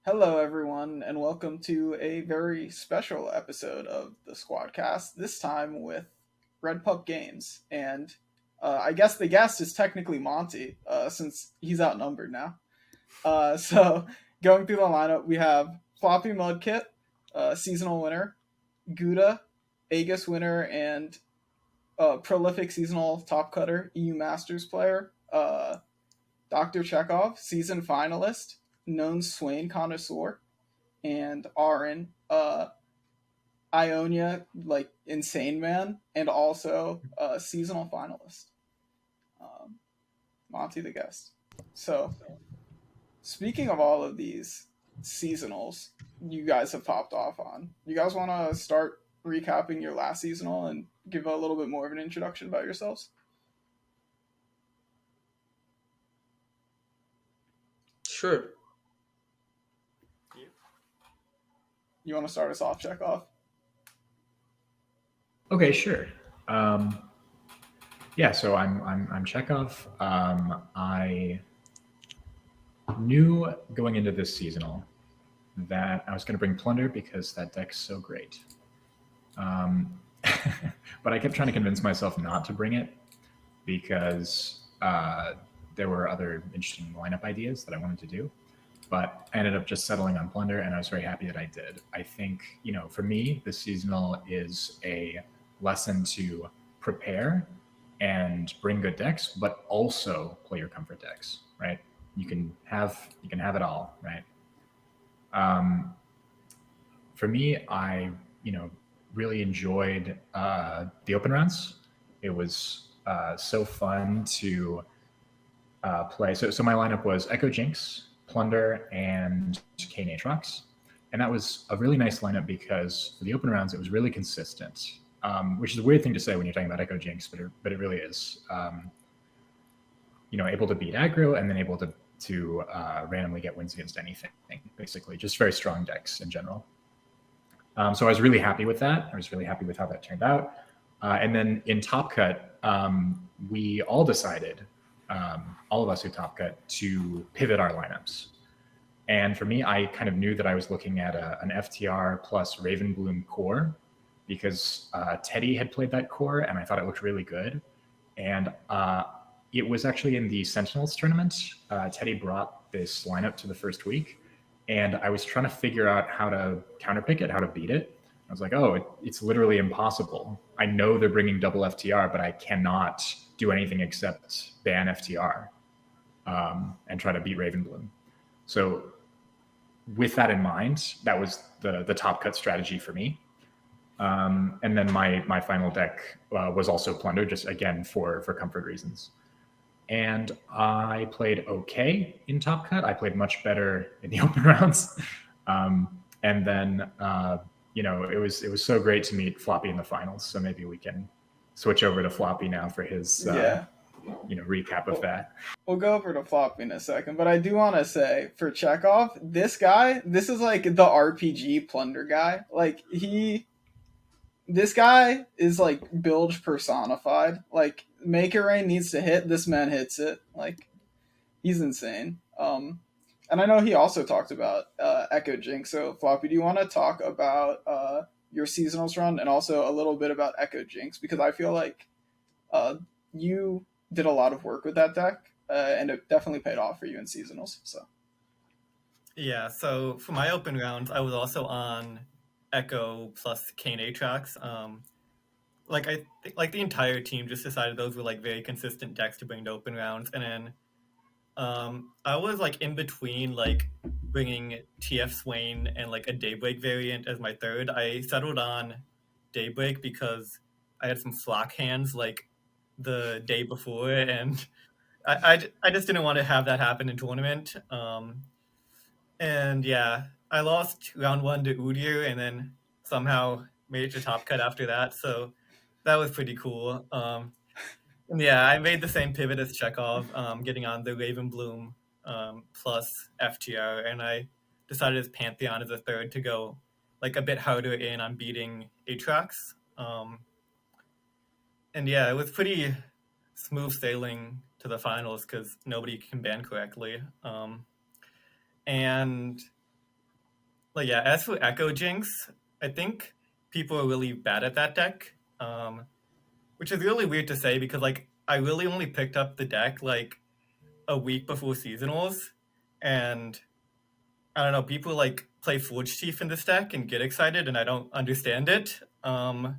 Hello, everyone, and welcome to a very special episode of the Squadcast. This time with Red Pup Games, and I guess the guest is technically Monte, since he's outnumbered now. So, going through the lineup, we have FloppyMudkip, seasonal winner, Gouda, Aegis winner, and prolific seasonal top cutter, EU Masters player, Dr.Checkov, season finalist, known Swain connoisseur, and Arren, Ionia, like insane man, and also a seasonal finalist. Um, Monty the guest. So, speaking of all of these seasonals you guys have popped off on, you guys want to start recapping your last seasonal and give a little bit more of an introduction about yourselves? Sure. You want to start us off, Chekhov? Okay, sure. Yeah, so I'm Chekhov. I knew going into this seasonal that I was going to bring Plunder because that deck's so great. But I kept trying to convince myself not to bring it because there were other interesting lineup ideas that I wanted to do. But I ended up just settling on Plunder, and I was very happy that I did. I think, for me, this seasonal is a lesson to prepare and bring good decks, but also play your comfort decks, right? You can have it all, right? For me, I really enjoyed the open rounds. It was so fun to play. So my lineup was Ekko, Jinx, Plunder, and Kane Aatrox. And that was a really nice lineup because for the open rounds, it was really consistent, which is a weird thing to say when you're talking about Ekko Jinx, but it really is. Able to beat aggro and then able to randomly get wins against anything, basically. Just very strong decks in general. So I was really happy with that. I was really happy with how that turned out. And then in Top Cut, we all decided, all of us who Top Cut, to pivot our lineups. And for me, I kind of knew that I was looking at an FTR plus Ravenbloom core because Teddy had played that core and I thought it looked really good. And it was actually in the Sentinels tournament. Teddy brought this lineup to the first week and I was trying to figure out how to counterpick it, how to beat it. I was like, it's literally impossible. I know they're bringing double FTR, but I cannot do anything except ban FTR and try to beat Ravenbloom. So with that in mind, that was the Top Cut strategy for me. And then my final deck was also Plunder, just again for comfort reasons. And I played okay in Top Cut. I played much better in the open rounds. And then it was so great to meet Floppy in the finals. So maybe we can switch over to Floppy now for his recap of that. We'll go over to Floppy in a second, but I do want to say for Chekhov, this is like the RPG Plunder guy. Like this guy is like bilge personified. Like Maker Rain needs to hit, this man hits it. Like he's insane. And I know he also talked about Ekko Jinx. So Floppy, do you want to talk about your seasonals run and also a little bit about Ekko Jinx? Because I feel like you did a lot of work with that deck, and it definitely paid off for you in seasonals. So Yeah, so for my open rounds, I was also on Ekko plus Kane Aatrox. I think like the entire team just decided those were like very consistent decks to bring to open rounds, and then I was like in between like bringing TF Swain and like a Daybreak variant as my third. I settled on Daybreak because I had some flock hands like the day before, and I just didn't want to have that happen in tournament. And yeah, I lost round one to Udyr and then somehow made it to Top Cut after that. So that was pretty cool. And yeah, I made the same pivot as Chekhov, getting on the Ravenbloom plus FTR, and I decided as Pantheon as a third to go like a bit harder in on beating Aatrox. And yeah, it was pretty smooth sailing to the finals because nobody can ban correctly. And Like, yeah, as for Ekko Jinx, I think people are really bad at that deck, which is really weird to say because, like, I really only picked up the deck, like, a week before seasonals, and I don't know, people, like, play Forge Chief in this deck and get excited, and I don't understand it. So,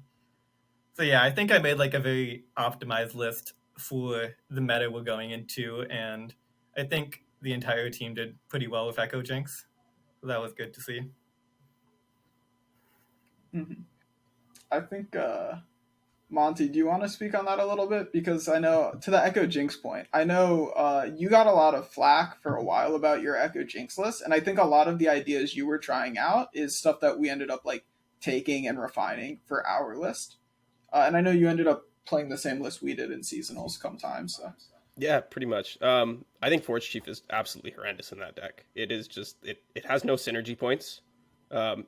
yeah, I think I made, like, a very optimized list for the meta we're going into, and I think the entire team did pretty well with Ekko Jinx. So that was good to see. I think Monte, do you want to speak on that a little bit? Because I know, to the Ekko Jinx point, I know you got a lot of flack for a while about your Ekko Jinx list, and I think a lot of the ideas you were trying out is stuff that we ended up like taking and refining for our list. And I know you ended up playing the same list we did in seasonals come time. So Yeah, pretty much. I think Forge Chief is absolutely horrendous in that deck. It is just it has no synergy points,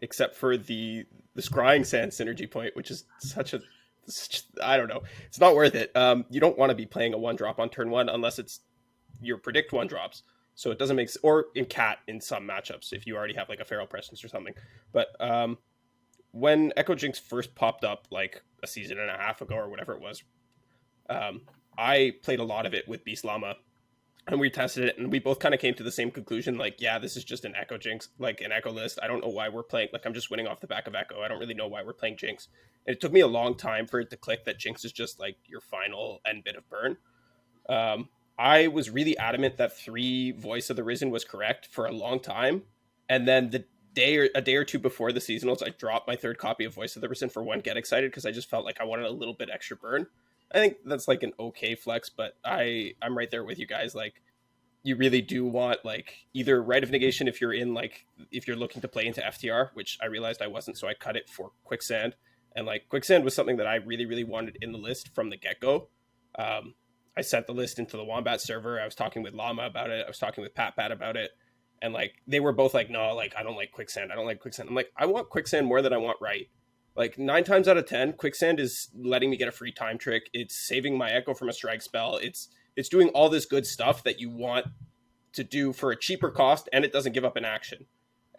except for the Scrying Sand synergy point, which is I don't know. It's not worth it. You don't want to be playing a 1-drop on turn 1 unless it's your predict 1-drops. So it doesn't make or in Cat in some matchups if you already have like a Feral Presence or something. But when Ekko Jinx first popped up like a season and a half ago or whatever it was, I played a lot of it with Beast Llama, and we tested it, and we both kind of came to the same conclusion. Like, yeah, this is just an Ekko Jinx, like an Ekko list. I don't know why we're playing. Like, I'm just winning off the back of Ekko. I don't really know why we're playing Jinx. And it took me a long time for it to click that Jinx is just like your final end bit of burn. I was really adamant that 3 Voice of the Risen was correct for a long time, and then a day or two before the seasonals, I dropped my 3rd copy of Voice of the Risen for 1 Get Excited because I just felt like I wanted a little bit extra burn. I think that's like an okay flex, but I'm right there with you guys. Like, you really do want like either Rite of Negation if you're looking to play into FTR, which I realized I wasn't, so I cut it for Quicksand. And like Quicksand was something that I really, really wanted in the list from the get-go. I sent the list into the Wombat server. I was talking with Llama about it. I was talking with Pat about it. And like they were both like, no, like I don't like Quicksand. I don't like Quicksand. I'm like, I want Quicksand more than I want Rite. Like 9 times out of 10, Quicksand is letting me get a free time trick. It's saving my Ekko from a strike spell. It's doing all this good stuff that you want to do for a cheaper cost, and it doesn't give up an action.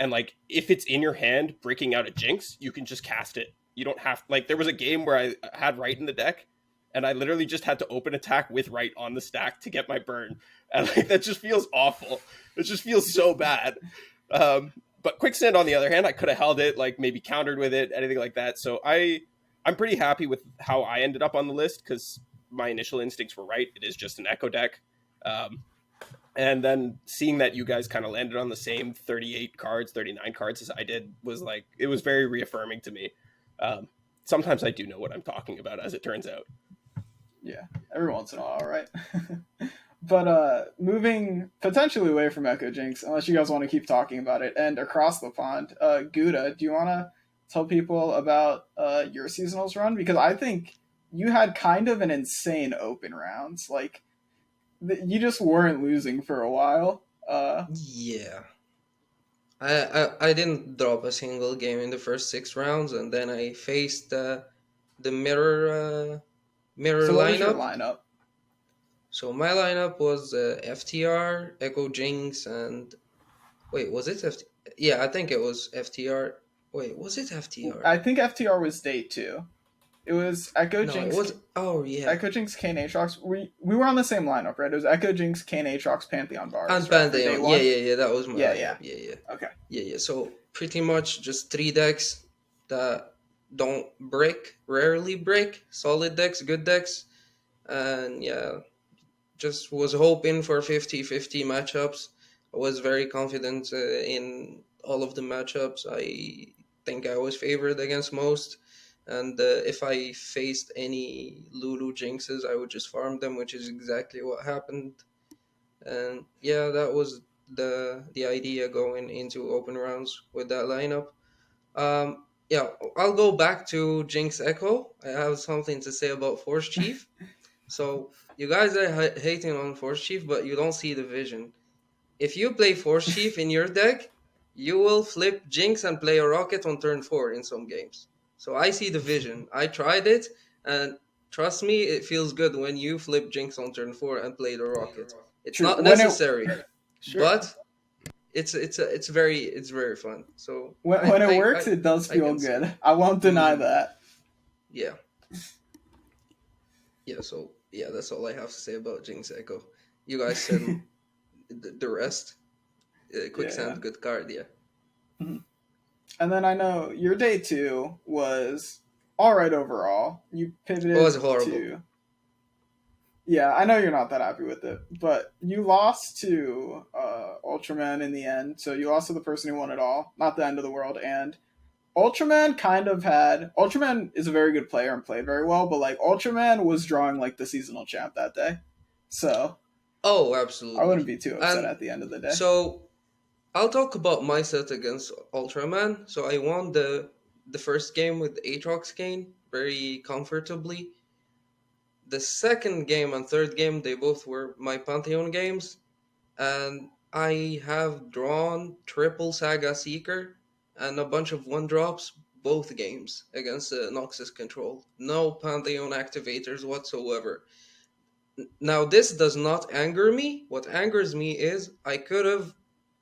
And like, if it's in your hand breaking out a Jinx, you can just cast it. You don't have, like, there was a game where I had Rite in the deck, and I literally just had to open attack with Rite on the stack to get my burn. And like, that just feels awful. It just feels so bad. But Quicksand, on the other hand, I could have held it, like maybe countered with it, anything like that. So I'm pretty happy with how I ended up on the list because my initial instincts were right. It is just an Ekko deck. And then seeing that you guys kind of landed on the same 38 cards, 39 cards as I did was like, it was very reaffirming to me. Sometimes I do know what I'm talking about, as it turns out. Yeah, every once in a while, right? But moving potentially away from Ekko Jinx, unless you guys want to keep talking about it, and across the pond, Gouda, do you want to tell people about your seasonals run? Because I think you had kind of an insane open rounds. Like, you just weren't losing for a while. Yeah. I didn't drop a single game in the first 6 rounds, and then I faced the mirror So what was your lineup. lineup? So my lineup was FTR, Ekko Jinx, and wait, was it FTR? Yeah, I think it was FTR. Wait, was it FTR? I think FTR was day 2. It was Ekko No, Jinx. it was. Oh yeah. Ekko Jinx, Kane Aatrox. We were on the same lineup, right? It was Ekko Jinx, Kane Aatrox, Pantheon Bars. And right, for day Pantheon. 1? Yeah. That was my Yeah. lineup. Yeah. Okay. Yeah. So pretty much just 3 decks that don't break, rarely break. Solid decks, good decks, and yeah, just was hoping for 50-50 matchups. I was very confident in all of the matchups. I think I was favored against most. And if I faced any Lulu Jinxes, I would just farm them, which is exactly what happened. And yeah, that was the idea going into open rounds with that lineup. Yeah, I'll go back to Jinx Ekko. I have something to say about Force Chief. So you guys are hating on Force Chief, but you don't see the vision. If you play Force Chief in your deck, you will flip Jinx and play a Rocket on turn 4 in some games. So I see the vision. I tried it, and trust me, it feels good when you flip Jinx on turn 4 and play the Rocket. It's True. not necessary, Sure. but it's very fun. So When it works, it does feel can see good. it. I won't deny Mhm. that. Yeah. Yeah, so yeah, that's all I have to say about Jinx Ekko. You guys said the rest. Yeah. Quicksand, good card, yeah. Mhm. And then I know your day 2 was all right overall. You It was pivoted horrible. to. Yeah, I know you're not that happy with it, but you lost to Ultraman in the end. So you lost to the person who won it all, not the end of the world. And Ultraman kind of had. Ultraman is a very good player and played very well, but like Ultraman was drawing like the seasonal champ that day. So Oh, I wouldn't absolutely. be too upset And at the end of the day. so I'll talk about my set against Ultraman. So I won the first game with Aatrox Kane very comfortably. The second game and third game, they both were my Pantheon games, and I have drawn triple Saga Seeker and a bunch of one drops both games against Noxus Control. No Pantheon activators whatsoever. Now, this does not anger me. What angers me is I could have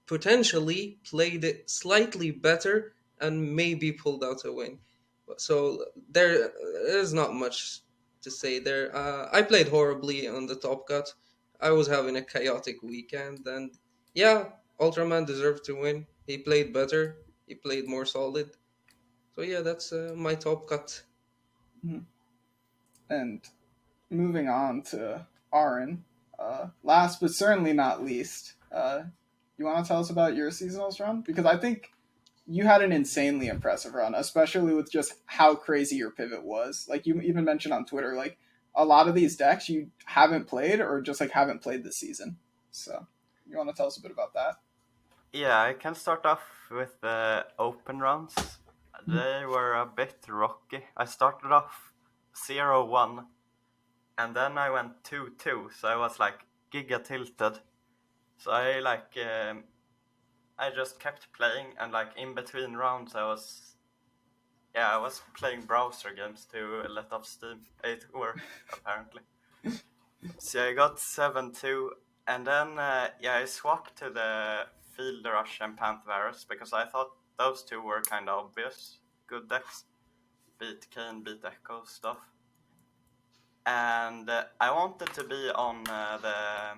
potentially played it slightly better and maybe pulled out a win. So there is not much to say there. I played horribly on the top cut. I was having a chaotic weekend, and yeah, Ultraman deserved to win. He played better. He played more solid. So yeah, that's my top cut. Mhm. And moving on to Arren, last but certainly not least, you want to tell us about your seasonals run? Because I think you had an insanely impressive run, especially with just how crazy your pivot was. Like you even mentioned on Twitter, like a lot of these decks you haven't played or just like haven't played this season. So you want to tell us a bit about that? Yeah, I can start off with the open rounds. They were a bit rocky. I started off 0-1, and then I went 2-2, so I was like giga tilted. So I just kept playing, and like in between rounds I was playing browser games to let off steam. It worked apparently. So I got 7-2, and then I swapped to the Field Rush and Panthvarus because I thought those two were kind of obvious good decks. Beat Kane, beat Ekko stuff. And I wanted to be on the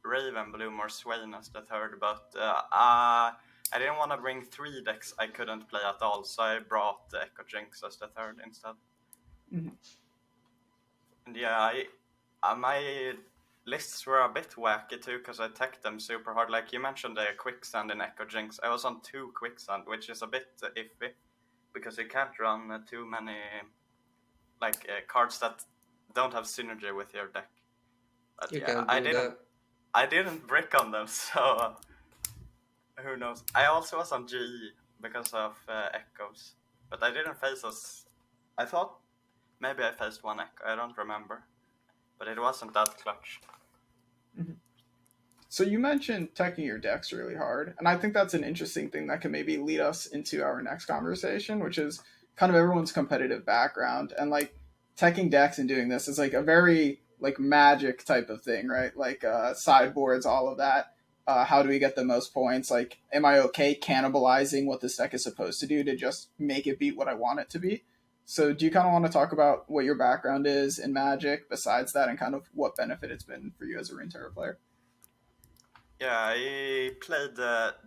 Raven, Bloom, or Swain as the third, but I didn't want to bring 3 decks I couldn't play at all, so I brought the Ekko Jinx as the third instead. Mm-hmm. And yeah, my lists were a bit wacky too, because I teched them super hard. Like you mentioned the Quicksand in Ekko Jinx. I was on 2 Quicksand, which is a bit iffy, because you can't run too many cards that don't have synergy with your deck. But You yeah, can't do that. I didn't brick on them, so who knows. I also was on GE because of Echoes, but I didn't face us. I thought maybe I faced one Ekko, I don't remember, but it wasn't that clutch. Mm-hmm. So you mentioned teching your decks really hard, and I think that's an interesting thing that can maybe lead us into our next conversation, which is kind of everyone's competitive background. And like teching decks and doing this is like a very like magic type of thing, right? Like sideboards, all of that. How do we get the most points? Like, am I okay cannibalizing what this deck is supposed to do to just make it beat what I want it to be? So do you kind of want to talk about what your background is in Magic besides that, and kind of what benefit it's been for you as a Runeterra player? Yeah, I played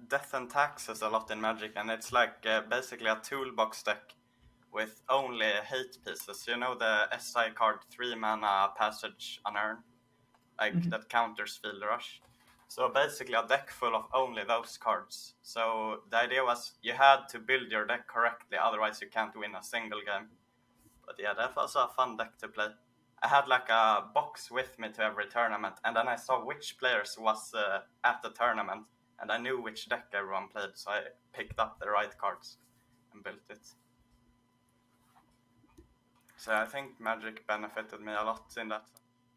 Death and Taxes a lot in Magic, and it's like basically a toolbox deck with only hate pieces. You know the SI card 3 mana Passage Unearned, that counters Field Rush. So basically a deck full of only those cards. So the idea was you had to build your deck correctly, otherwise you can't win a single game. But yeah, that was a fun deck to play. I had like a box with me to every tournament, and then I saw which players was at the tournament, and I knew which deck everyone played, so I picked up the right cards and built it. So I think Magic benefited me a lot in that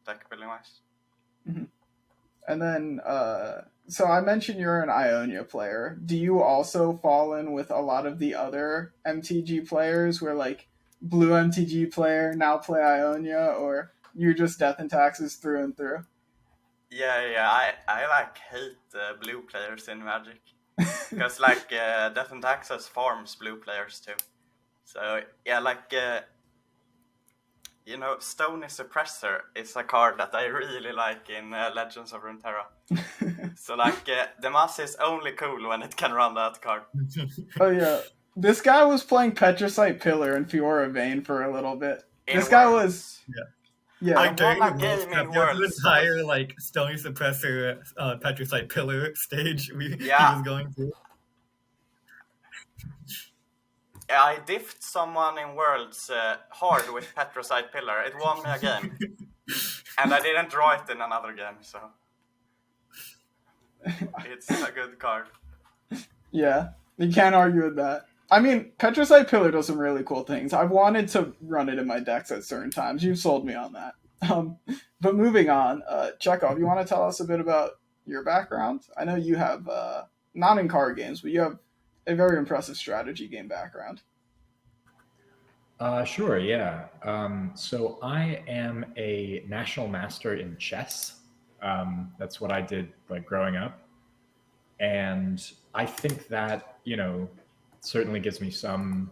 deck building wise. Mm-hmm. And then, so I mentioned you're an Ionia player. Do you also fall in with a lot of the other MTG players where like blue MTG player now play Ionia, or you're just Death and Taxes through and through? I like hate blue players in Magic. Because like Death and Taxes farms blue players too. So yeah, like Stony Suppressor is a card that I really like in Legends of Runeterra. So like the mass is only cool when it can run that card. Oh yeah, this guy was playing Petricite Pillar and Fiora Vane for a little bit. In This guy Worlds. was Yeah. yeah. Like during won a the game World in Cup, there was Worlds. an entire like Stony Suppressor, Petricite Pillar stage he Yeah. was going through. I diffed someone in Worlds hard with Petricite Pillar. It won me a game. And I didn't draw it in another game, so it's a good card. Yeah, you can't argue with that. I mean, Petricite Pillar does some really cool things. I've wanted to run it in my decks at certain times. You've sold me on that. But moving on, Chekhov, you want to tell us a bit about your background? I know you have, not in card games, but you have a very impressive strategy game background. Sure, yeah. So I am a national master in chess. That's what I did like growing up. And I think that, certainly gives me some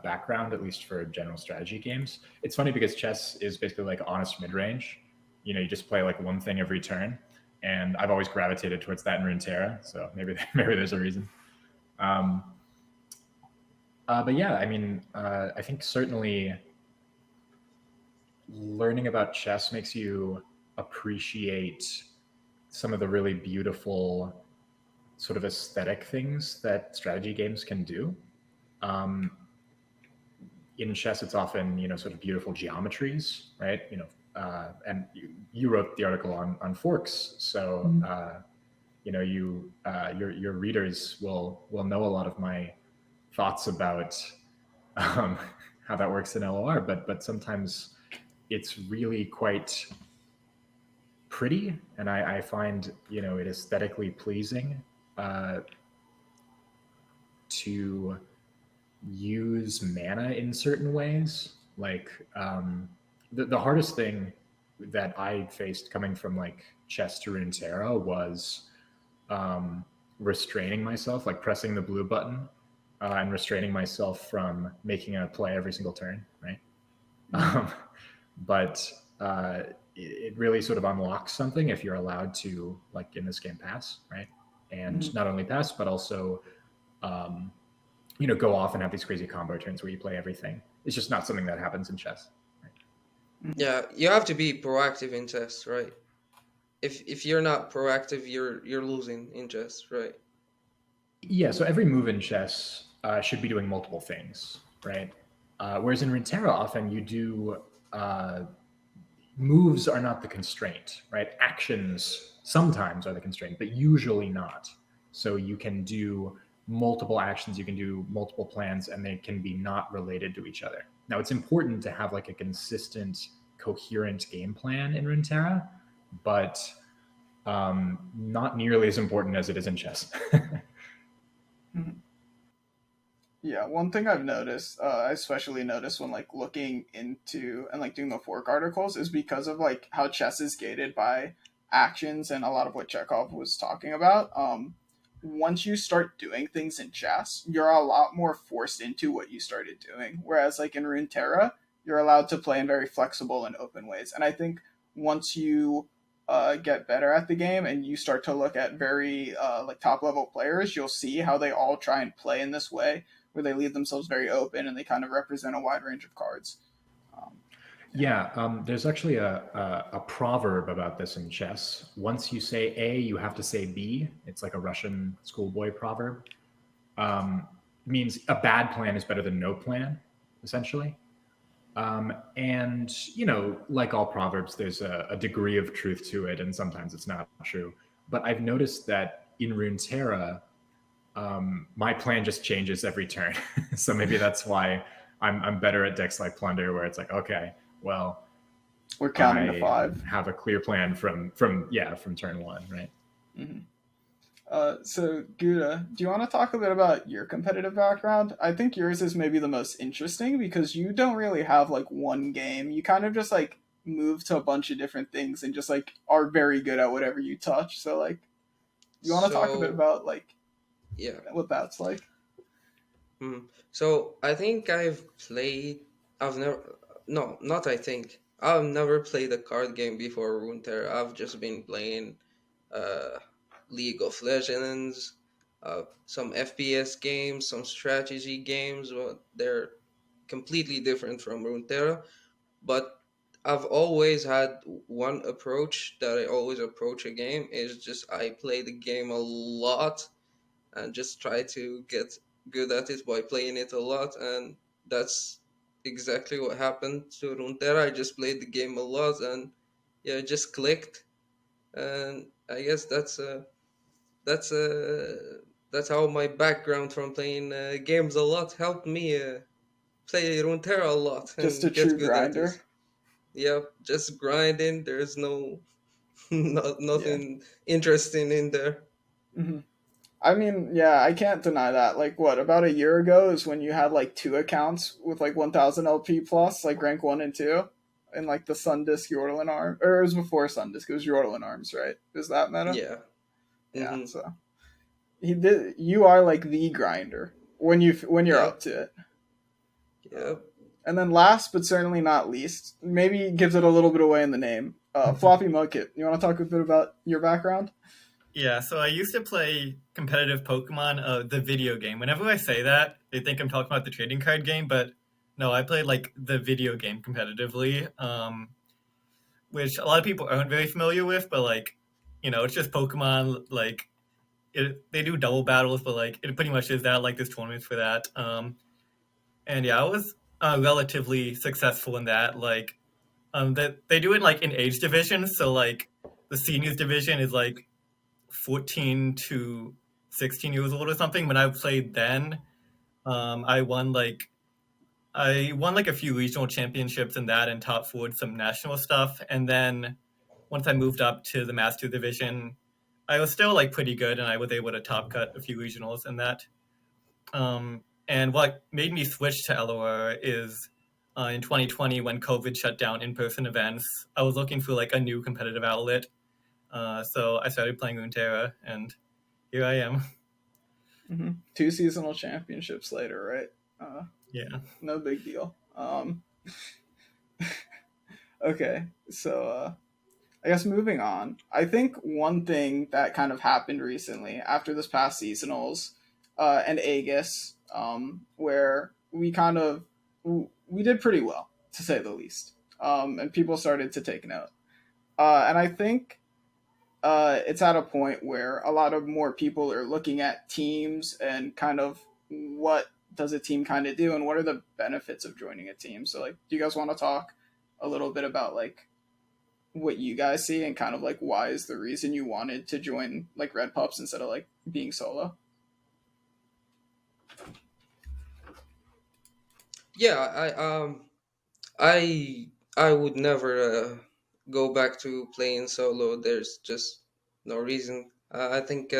background, at least for general strategy games. It's funny because chess is basically like honest mid-range. You just play like one thing every turn. And I've always gravitated towards that in Runeterra, so maybe there's a reason. But yeah, I mean, I think certainly learning about chess makes you appreciate some of the really beautiful sort of aesthetic things that strategy games can do. In chess, it's often, sort of beautiful geometries, right? And you wrote the article on forks, so your readers will know a lot of my thoughts about how that works in LOR, but sometimes it's really quite pretty, and I find it aesthetically pleasing to use mana in certain ways. Like the hardest thing that I faced coming from like chess to Runeterra was restraining myself, like pressing the blue button and restraining myself from making a play every single turn, right? But it really sort of unlocks something if you're allowed to, like in this game, pass, right? And not only pass, but also go off and have these crazy combo turns where you play everything. It's just not something that happens in chess. Right? Yeah, you have to be proactive in chess, right? If you're not proactive, you're losing in chess, right? Yeah, so every move in chess should be doing multiple things, right? Whereas in Runeterra, often you do moves are not the constraint, right? Actions sometimes are the constraint, but usually not. So you can do multiple actions, you can do multiple plans, and they can be not related to each other. Now, it's important to have like a consistent, coherent game plan in Runeterra, but not nearly as important as it is in chess. Yeah, one thing I've noticed, I especially noticed when like looking into and like doing the fork articles, is because of like how chess is gated by actions and a lot of what Chekhov was talking about. Once you start doing things in chess, you're a lot more forced into what you started doing. Whereas like in Runeterra, you're allowed to play in very flexible and open ways. And I think once you get better at the game and you start to look at very like top level players, you'll see how they all try and play in this way, where they leave themselves very open and they kind of represent a wide range of cards. There's actually a proverb about this in chess. Once you say A, you have to say B. It's like a Russian schoolboy proverb. Means a bad plan is better than no plan, essentially. And, like all proverbs, there's a degree of truth to it, and sometimes it's not true. But I've noticed that in Runeterra, my plan just changes every turn. So maybe that's why I'm better at decks like Plunder, where it's like, okay, well, we're counting to 5. Have a clear plan from turn 1, right? Mm-hmm. So Gouda, do you want to talk a bit about your competitive background? I think yours is maybe the most interesting because you don't really have like one game. You kind of just like move to a bunch of different things and just like are very good at whatever you touch. So like, you want to talk a bit about like yeah. what that's like? So I think I've never, no, not I think. I've never played a card game before Runeterra. I've just been playing uh, League of Legends, some FPS games, some strategy games. Well, they're completely different from Runeterra, but I've always had one approach that I always approach a game is just I play the game a lot and just try to get good at it by playing it a lot. And that's exactly what happened to Runeterra. I just played the game a lot and yeah, it just clicked. And I guess that's that's how my background from playing games a lot helped me play Runeterra a lot Just a and get true good at it. grinder. Yeah, just grinding. There's no Yeah. nothing interesting in there. hmm I mean, yeah, I can't deny that. Like, what, about a year ago is when you had like 2 accounts with like 1000 LP plus, like rank 1 and 2, in like the Sundisk Yorlin arm, or it was before Sundisk, it was Yorlin arms, right? Is that meta? Yeah. Yeah. Mm-hmm. So you are like the grinder when you're up Yep. to it. Yep. And then last but certainly not least, maybe gives it a little bit away in the name. FloppyMudkip. You want to talk a bit about your background? Yeah, so I used to play competitive Pokemon, the video game. Whenever I say that, they think I'm talking about the trading card game, but no, I played like the video game competitively, which a lot of people aren't very familiar with. But like, it's just Pokemon. Like, they do double battles, but like it pretty much is that. Like, there's tournaments for that. And yeah, I was relatively successful in that. Like, that they do it like in age divisions. So like, the seniors division is like 14 to 16 years old or something. When I played then, I won like a few regional championships in that and top forward some national stuff. And then once I moved up to the master division, I was still like pretty good, and I was able to top cut a few regionals in that. And what made me switch to LoR is in 2020 when COVID shut down in-person events. I was looking for like a new competitive outlet, so I started playing Runeterra, and here I am. 2 seasonal championships later, right? Yeah. No big deal. Okay, so I guess moving on. I think one thing that kind of happened recently after this past seasonals and Aegis, where we did pretty well, to say the least, and people started to take note. And I think it's at a point where a lot of more people are looking at teams and kind of what does a team kind of do and what are the benefits of joining a team. So, like, do you guys want to talk a little bit about like what you guys see and kind of like why is the reason you wanted to join like Red Pups instead of like being solo? Yeah, I would never go back to playing solo. There's just no reason. I think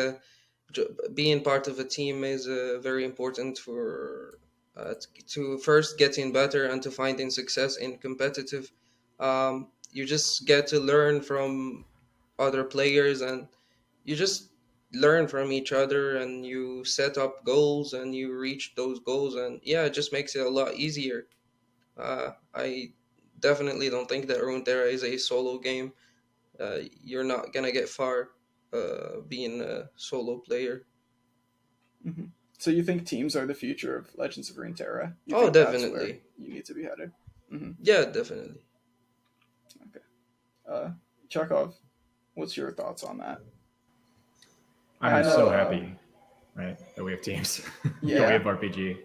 being part of a team is very important for to first getting better and to finding success in competitive. You just get to learn from other players and you just learn from each other and you set up goals and you reach those goals and yeah, it just makes it a lot easier. I definitely don't think that Runeterra is a solo game. You're not gonna get far being a solo player. Mm-hmm. So you think teams are the future of Legends of Runeterra? You Oh, think that's where definitely. you need to be headed? Mm-hmm. Yeah, definitely. Okay. Chekhov, what's your thoughts on that? I'm so happy, right, that we have teams. Yeah. That we have RPG.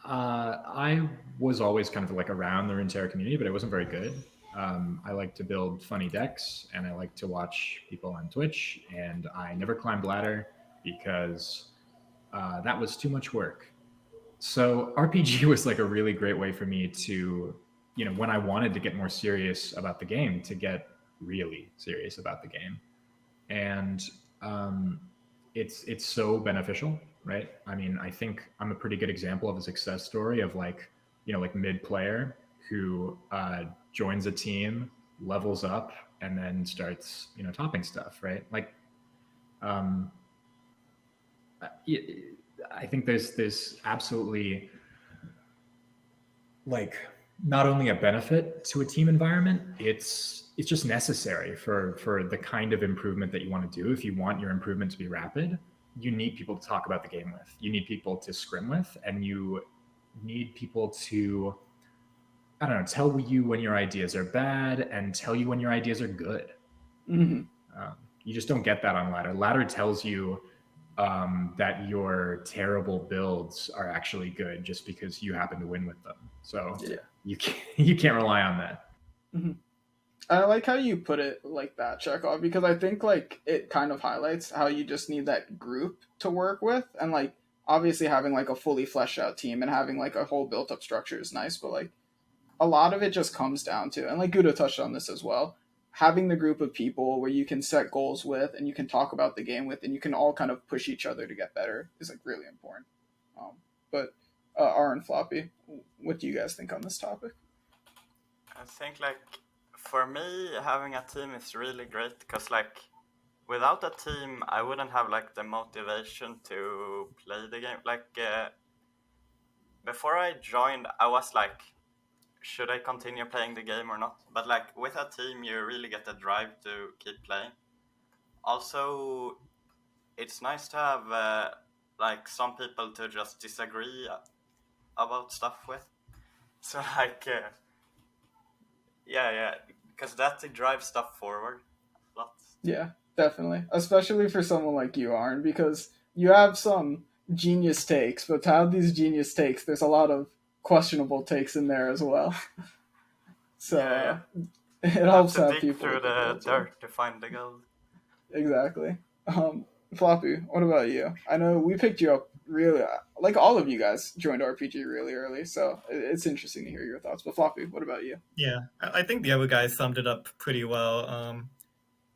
I was always kind of like around the Runeterra community, but I wasn't very good. I like to build funny decks, and I like to watch people on Twitch, and I never climbed ladder because that was too much work. So RPG was like a really great way for me to, when I wanted to get more serious about the game, to get really serious about the game. And it's so beneficial, right? I mean, I think I'm a pretty good example of a success story of like mid player who joins a team, levels up, and then starts, topping stuff, right? Like, I think there's absolutely, like, not only a benefit to a team environment, it's just necessary for the kind of improvement that you want to do. If you want your improvement to be rapid, you need people to talk about the game with, you need people to scrim with, and you need people to, I don't know, tell you when your ideas are bad and tell you when your ideas are good. Mm-hmm. You just don't get that on ladder. Ladder tells you that your terrible builds are actually good just because you happen to win with them. So you can't rely on that. Mm-hmm. I like how you put it like that, Chekhov, because I think like it kind of highlights how you just need that group to work with, and like obviously having like a fully fleshed out team and having like a whole built up structure is nice, but like a lot of it just comes down to, and like Gouda touched on this as well, having the group of people where you can set goals with and you can talk about the game with and you can all kind of push each other to get better is like really important. But Arren, Floppy, what do you guys think on this topic? I think like for me, having a team is really great because like without a team, I wouldn't have like the motivation to play the game. Like before I joined, I was like, should I continue playing the game or not? But like with a team, you really get the drive to keep playing. Also, it's nice to have like some people to just disagree about stuff with. So like, yeah, because that drives stuff forward a lot. Yeah, definitely, especially for someone like you, Arren, because you have some genius takes, but to have these genius takes, there's a lot of questionable takes in there as well. So it helps to have people through the dirt to find the gold. Exactly. Floppy, what about you? I know we picked you up really, like all of you guys joined RPG really early, so it's interesting to hear your thoughts. But Floppy, what about you? Yeah, I think the other guys summed it up pretty well.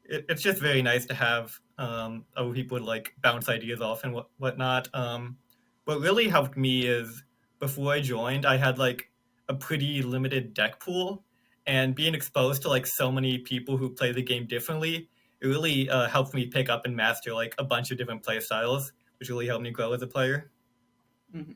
It's just very nice to have other people to like bounce ideas off and whatnot. What really helped me is before I joined, I had like a pretty limited deck pool, and being exposed to like so many people who play the game differently, it really helped me pick up and master like a bunch of different play styles, which really helped me grow as a player. Mm-hmm.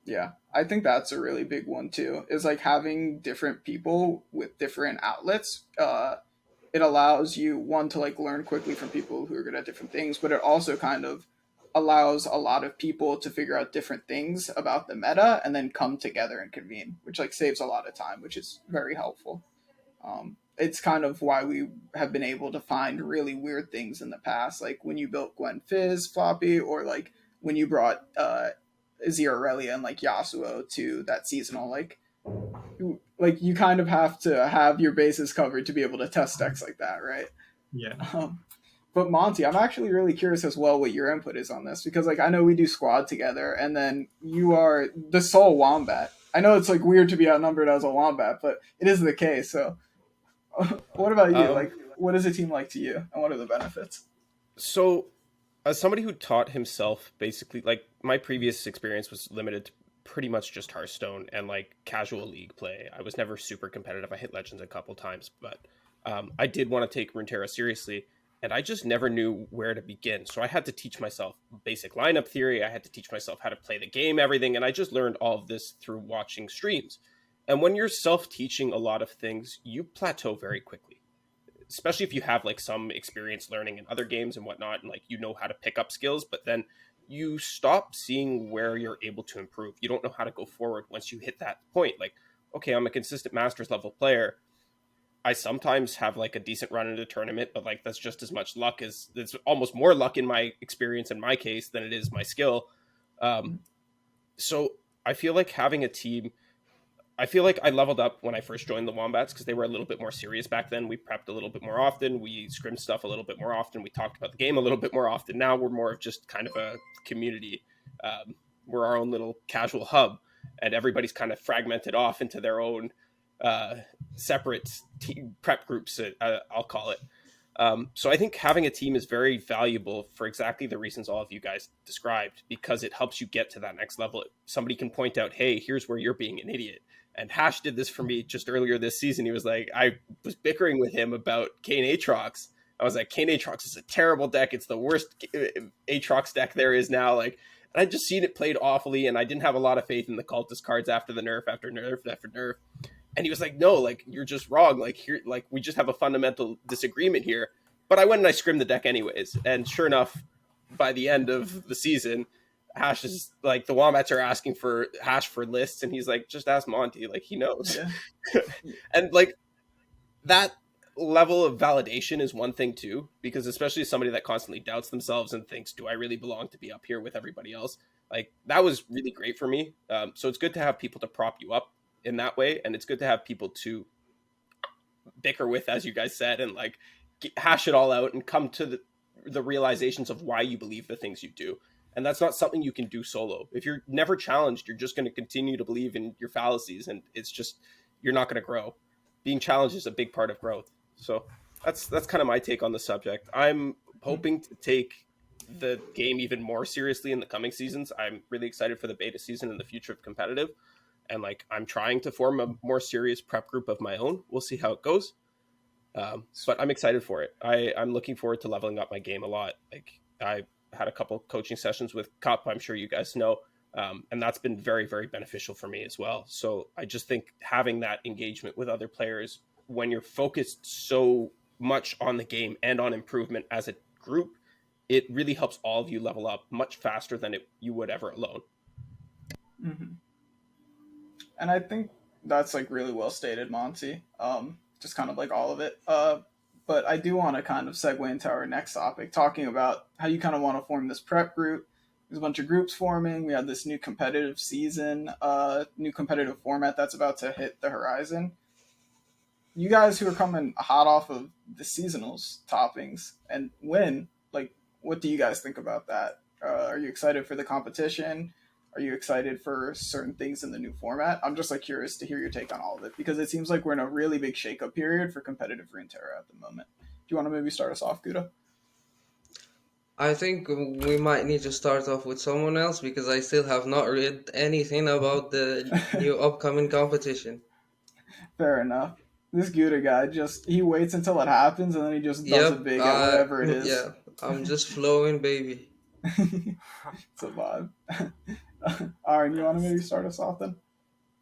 Yeah, I think that's a really big one too, is like having different people with different outlets. It allows you, one, to like learn quickly from people who are good at different things, but it also kind of allows a lot of people to figure out different things about the meta and then come together and convene, which like saves a lot of time, which is very helpful. It's kind of why we have been able to find really weird things in the past, like when you built Gwen Fizz, Floppy, or like when you brought Azir Aurelia and like Yasuo to that seasonal, like you kind of have to have your bases covered to be able to test decks like that, right? Yeah. But Monte, I'm actually really curious as well what your input is on this, because like I know we do squad together, and then you are the sole wombat. I know it's like weird to be outnumbered as a wombat, but it is the case. So, what about you? Like, what is a team like to you, and what are the benefits? So, as somebody who taught himself, basically, like my previous experience was limited to pretty much just Hearthstone and like casual league play. I was never super competitive. I hit Legends a couple times, but I did want to take Runeterra seriously, and I just never knew where to begin. So I had to teach myself basic lineup theory. I had to teach myself how to play the game, everything, and I just learned all of this through watching streams. And when you're self-teaching a lot of things, you plateau very quickly, especially if you have like some experience learning in other games and whatnot, and like you know how to pick up skills, but then you stop seeing where you're able to improve. You don't know how to go forward once you hit that point. Like, okay, I'm a consistent Masters level player. I sometimes have like a decent run in a tournament, but like that's just as much luck as, it's almost more luck in my experience in my case than it is my skill. So I feel like having a team, I feel like I leveled up when I first joined the Wombats because they were a little bit more serious back then. We prepped a little bit more often. We scrimmed stuff a little bit more often. We talked about the game a little bit more often. Now we're more of just kind of a community. We're our own little casual hub, and everybody's kind of fragmented off into their own separate prep groups, I'll call it. So I think having a team is very valuable for exactly the reasons all of you guys described, because it helps you get to that next level. Somebody can point out, hey, here's where you're being an idiot. And Hash did this for me just earlier this season. He was like, I was bickering with him about Kane Aatrox. I was like, Kane Aatrox is a terrible deck. It's the worst Aatrox deck there is now. Like, and I'd just seen it played awfully, and I didn't have a lot of faith in the cultist cards after the nerf, after nerf, after nerf. And he was like, no, like, you're just wrong. Like, here, like, we just have a fundamental disagreement here. But I went and I scrimmed the deck anyways. And sure enough, by the end of the season, Hash is like, the Wombats are asking for Hash for lists. And he's like, just ask Monte. Like, he knows. Yeah. And like, that level of validation is one thing too, because especially somebody that constantly doubts themselves and thinks, do I really belong to be up here with everybody else? Like, that was really great for me. So it's good to have people to prop you up in that way, and it's good to have people to bicker with, as you guys said, and like hash it all out and come to the realizations of why you believe the things you do. And that's not something you can do solo. If you're never challenged, you're just going to continue to believe in your fallacies, and it's just, you're not going to grow. Being challenged is a big part of growth. So that's kind of my take on the subject. I'm hoping to take the game even more seriously in the coming seasons. I'm really excited for the beta season and the future of competitive. And like, I'm trying to form a more serious prep group of my own. We'll see how it goes. But I'm excited for it. I'm looking forward to leveling up my game a lot. Like, I had a couple coaching sessions with Cup, I'm sure you guys know. And that's been very, very beneficial for me as well. So I just think having that engagement with other players when you're focused so much on the game and on improvement as a group, it really helps all of you level up much faster than you would ever alone. Mm-hmm. And I think that's like really well stated, Monty. Just kind of like all of it. But I do want to kind of segue into our next topic, talking about how you kind of want to form this prep group. There's a bunch of groups forming. We have this new competitive season, new competitive format that's about to hit the horizon. You guys who are coming hot off of the seasonals toppings and win, like, what do you guys think about that? Are you excited for the competition? Are you excited for certain things in the new format? I'm just like curious to hear your take on all of it, because it seems like we're in a really big shakeup period for competitive Runeterra at the moment. Do you want to maybe start us off, Gouda? I think we might need to start off with someone else, because I still have not read anything about the new upcoming competition. Fair enough. This Gouda guy he waits until it happens and then he just does it big at whatever it is. Yeah, I'm just flowing, baby. It's a vibe. Arren, you want to maybe start us off then?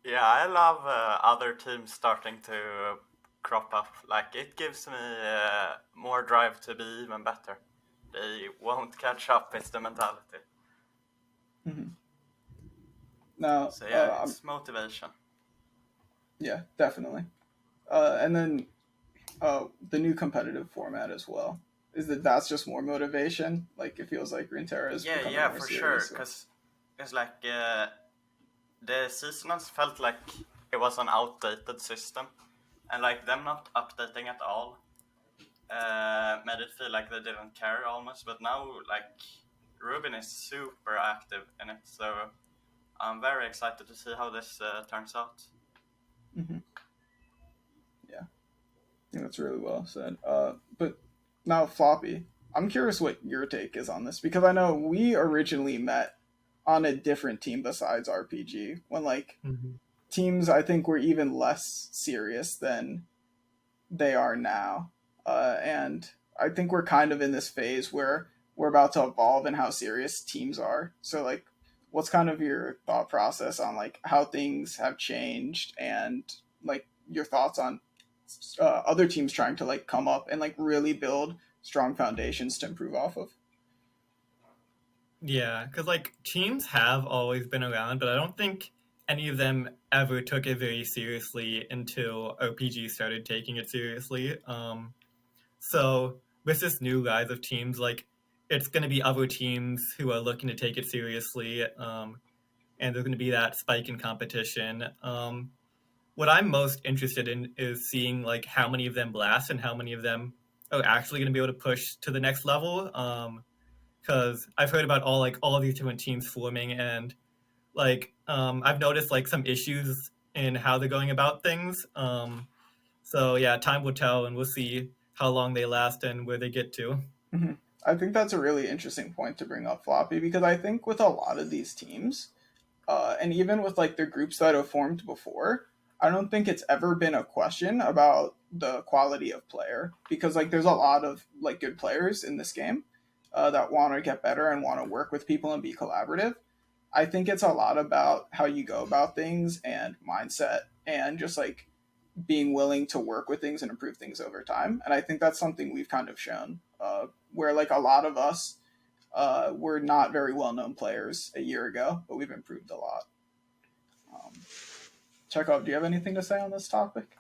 Yeah, I love other teams starting to crop up. Like, it gives me more drive to be even better. They won't catch up, it's the mentality. Mm-hmm. Now, so yeah, it's motivation. Yeah, definitely. And then the new competitive format as well. That's just more motivation? Like, it feels like Runeterra is becoming more for serious, sure. Because it's like the seasonals felt like it was an outdated system, and like them not updating at all made it feel like they didn't care almost. But now, like, Ruben is super active in it, so I'm very excited to see how this turns out. Mm-hmm. Yeah, I think that's really well said. But now, Floppy, I'm curious what your take is on this, because I know we originally met on a different team besides RPG, when like teams I think were even less serious than they are now. And I think we're kind of in this phase where we're about to evolve in how serious teams are. So like, what's kind of your thought process on like how things have changed, and like your thoughts on other teams trying to like come up and like really build strong foundations to improve off of? Yeah, because like teams have always been around, but I don't think any of them ever took it very seriously until RPG started taking it seriously. So with this new rise of teams, like, it's going to be other teams who are looking to take it seriously, and there's going to be that spike in competition. What I'm most interested in is seeing like how many of them blast and how many of them are actually going to be able to push to the next level. Because I've heard about all of these different teams forming, and like I've noticed like some issues in how they're going about things. So yeah, time will tell, and we'll see how long they last and where they get to. Mm-hmm. I think that's a really interesting point to bring up, Floppy, because I think with a lot of these teams, and even with like the groups that have formed before, I don't think it's ever been a question about the quality of player, because like there's a lot of like good players in this game that want to get better and want to work with people and be collaborative. I think it's a lot about how you go about things and mindset and just like being willing to work with things and improve things over time. And I think that's something we've kind of shown, where like a lot of us were not very well-known players a year ago, but we've improved a lot. Chekhov, do you have anything to say on this topic?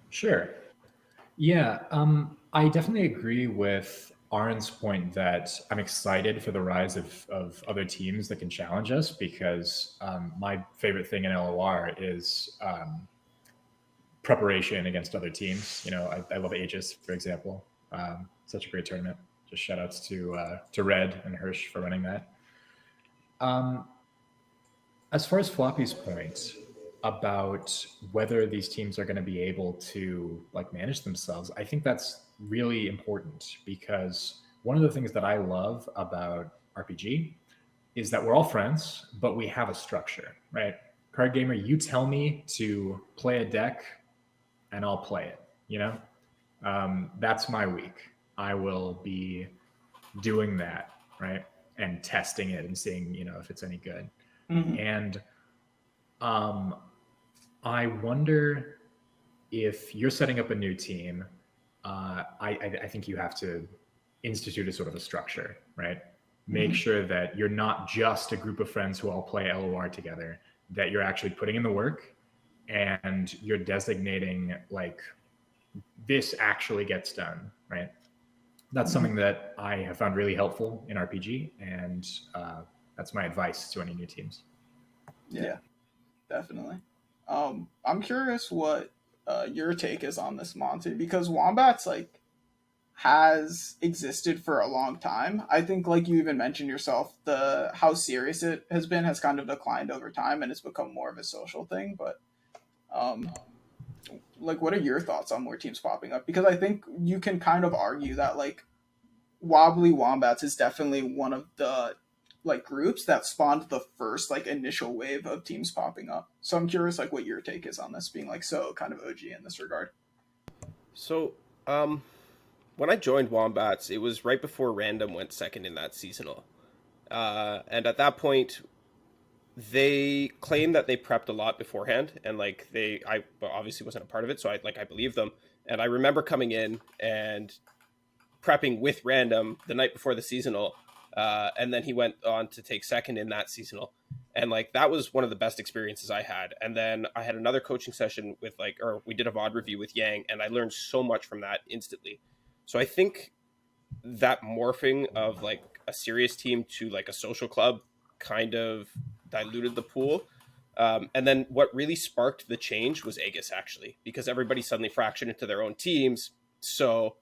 Sure. Yeah, I definitely agree with Arren's point that I'm excited for the rise of other teams that can challenge us, because my favorite thing in LoR is preparation against other teams. You know, I love Aegis, for example. Such a great tournament. Just shout outs to Red and Hirsch for running that. As far as Floppy's point about whether these teams are going to be able to like manage themselves, I think that's really important, because one of the things that I love about RPG is that we're all friends, but we have a structure, right? Card gamer, you tell me to play a deck and I'll play it, you know? That's my week. I will be doing that, right? And testing it and seeing, you know, if it's any good. Mm-hmm. And I wonder if you're setting up a new team, I think you have to institute a sort of a structure, right? Make sure that you're not just a group of friends who all play LoR together, that you're actually putting in the work and you're designating like this actually gets done, right? That's something that I have found really helpful in RPG, and that's my advice to any new teams. Yeah, definitely. I'm curious what your take is on this, Monte, because Wombats like has existed for a long time. I think, like you even mentioned yourself, the how serious it has been has kind of declined over time, and it's become more of a social thing. But like, what are your thoughts on more teams popping up? Because I think you can kind of argue that like Wobbly Wombats is definitely one of the like groups that spawned the first like initial wave of teams popping up. So I'm curious like what your take is on this being like so kind of OG in this regard. So when I joined Wombats, it was right before Random went second in that seasonal. And at that point, they claimed that they prepped a lot beforehand, and like I obviously wasn't a part of it, so I believe them. And I remember coming in and prepping with Random the night before the seasonal, and then he went on to take second in that seasonal, and like that was one of the best experiences I had. And then I had another coaching session with we did a VOD review with Yang, and I learned so much from that instantly. So I think that morphing of like a serious team to like a social club kind of diluted the pool. And then what really sparked the change was Aegis, actually, because everybody suddenly fractured into their own teams. So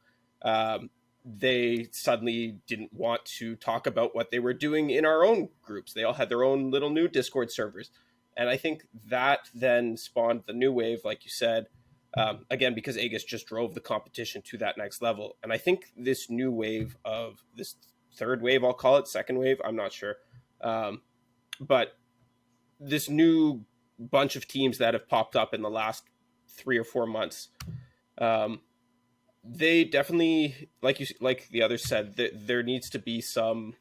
they suddenly didn't want to talk about what they were doing in our own groups. They all had their own little new Discord servers. And I think that then spawned the new wave, like you said, again, because Aegis just drove the competition to that next level. And I think this new wave of this third wave, I'll call it, second wave, I'm not sure. But this new bunch of teams that have popped up in the last 3 or 4 months, they definitely, like the others said, there needs to be some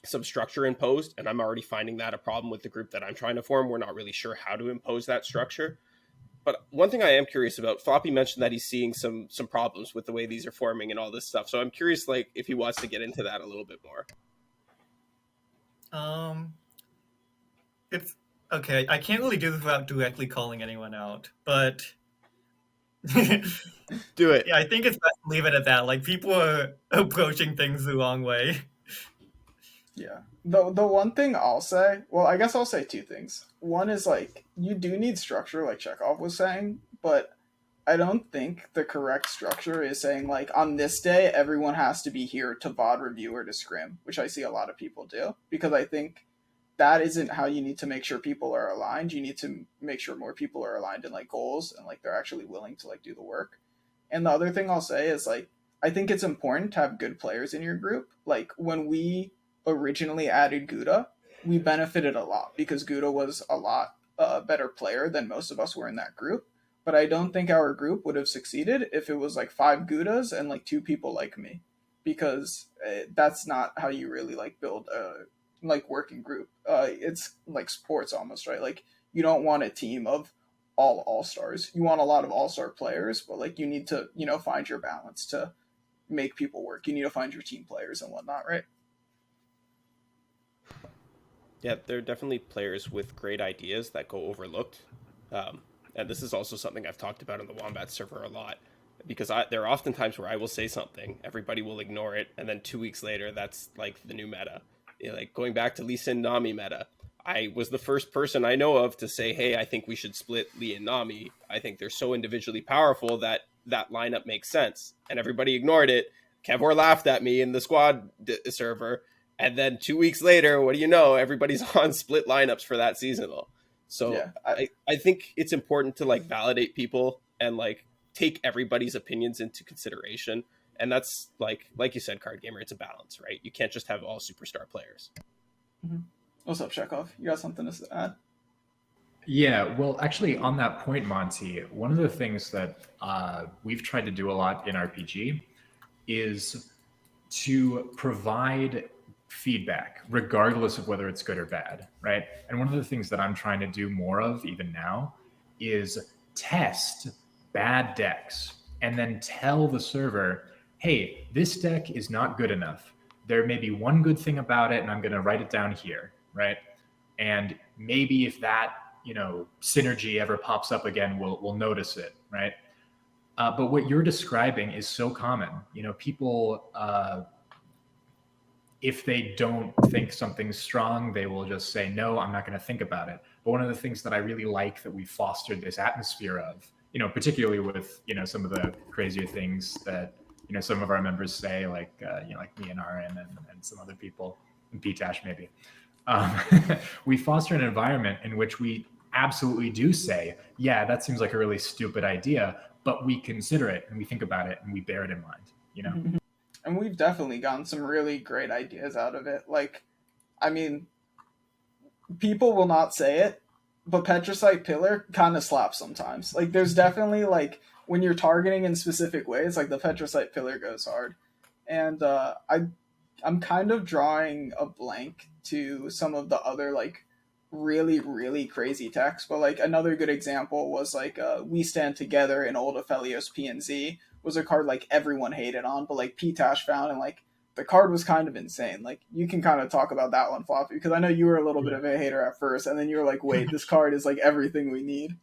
structure imposed, and I'm already finding that a problem with the group that I'm trying to form. We're not really sure how to impose that structure. But one thing I am curious about, Floppy mentioned that he's seeing some problems with the way these are forming and all this stuff. So I'm curious, like, if he wants to get into that a little bit more. It's okay. I can't really do this without directly calling anyone out, but do it. Yeah, I think it's best to leave it at that. Like, people are approaching things the wrong way. Yeah. The one thing I'll say, well, I guess I'll say two things. One is like you do need structure, like Chekhov was saying, but I don't think the correct structure is saying like on this day everyone has to be here to VOD review or to scrim, which I see a lot of people do, because I think that isn't how you need to make sure people are aligned. You need to make sure more people are aligned in like goals and like they're actually willing to like do the work. And the other thing I'll say is like I think it's important to have good players in your group. Like when we originally added Gouda, we benefited a lot because Gouda was a lot better player than most of us were in that group. But I don't think our group would have succeeded if it was like 5 Goudas and like 2 people like me, because that's not how you really like build a like working group. It's like sports almost, right? Like you don't want a team of all stars. You want a lot of all-star players, but like you need to find your balance to make people work. You need to find your team players and whatnot, right? Yeah, there are definitely players with great ideas that go overlooked. And this is also something I've talked about on the Wombat server a lot, because there are often times where I will say something, everybody will ignore it, and then 2 weeks later, that's like the new meta. Like going back to Lee Sin Nami meta, I was the first person I know of to say, hey, I think we should split Lee and Nami. I think they're so individually powerful that that lineup makes sense. And everybody ignored it. Kevor laughed at me in the squad server. And then 2 weeks later, what do you know? Everybody's on split lineups for that seasonal. So yeah, I think it's important to like validate people and like take everybody's opinions into consideration. And that's like you said, Card Gamer, it's a balance, right? You can't just have all superstar players. Mm-hmm. What's up, Chekhov? You got something to add? Yeah, well, actually, on that point, Monte, one of the things that we've tried to do a lot in RPG is to provide feedback, regardless of whether it's good or bad, right? And one of the things that I'm trying to do more of even now is test bad decks and then tell the server, hey, this deck is not good enough. There may be one good thing about it, and I'm going to write it down here, right? And maybe if that, synergy ever pops up again, we'll notice it, right? But what you're describing is so common. People, if they don't think something's strong, they will just say, no, I'm not going to think about it. But one of the things that I really like that we fostered this atmosphere of, particularly with, some of the crazier things that, some of our members say, like me and Arren and some other people, and P-Tash maybe. We foster an environment in which we absolutely do say, yeah, that seems like a really stupid idea, but we consider it and we think about it and we bear it in mind, Mm-hmm. And we've definitely gotten some really great ideas out of it. Like, I mean, people will not say it, but Petricite Pillar kind of slaps sometimes. Like, there's definitely, like, when you're targeting in specific ways, like, the Petricite Pillar goes hard. And I'm kind of drawing a blank to some of the other, like, really, really crazy techs. But, like, another good example was, like, We Stand Together in old Aphelios PNZ was a card, like, everyone hated on, but, like, P-Tash found, and, like, the card was kind of insane. Like, you can kind of talk about that one, Floppy, because I know you were a little bit of a hater at first, and then you were like, wait, this card is, like, everything we need.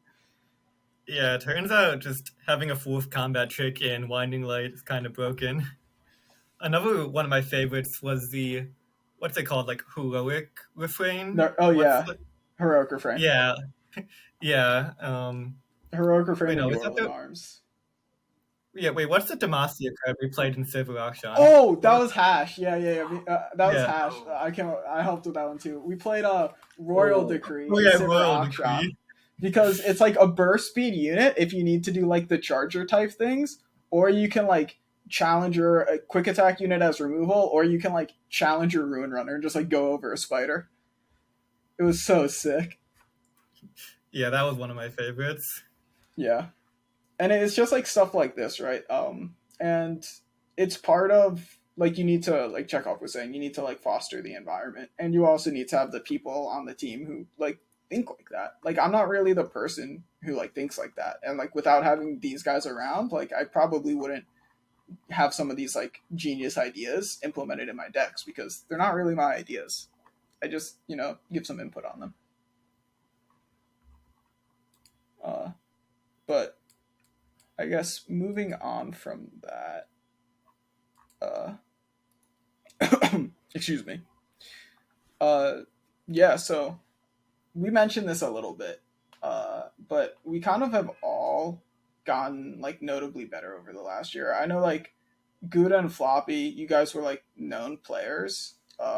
Yeah, it turns out just having a 4th combat trick in Winding Light is kind of broken. Another one of my favorites was the, what's it called, like, heroic refrain? Heroic refrain. Yeah. Yeah. Heroic refrain and Whirling Arms. Yeah, wait, what's the Demacia card we played in Silver Auction? Oh, that was Hash. Yeah. That was Hash. I helped with that one too. We played Royal Decree in Silver Auction. Because it's like a burst speed unit if you need to do like the charger type things, or you can like challenge your quick attack unit as removal, or you can like challenge your Ruin Runner and just like go over a spider. It was so sick. Yeah, that was one of my favorites. Yeah. And it's just like stuff like this, right? And it's part of like you need to, like Chekhov was saying, you need to like foster the environment, and you also need to have the people on the team who like think like that. Like I'm not really the person who like thinks like that, and like without having these guys around, like I probably wouldn't have some of these like genius ideas implemented in my decks because they're not really my ideas. I just give some input on them. But I guess moving on from that, excuse me. Yeah, so we mentioned this a little bit, but we kind of have all gotten like notably better over the last year. I know like Gouda and Floppy, you guys were like known players.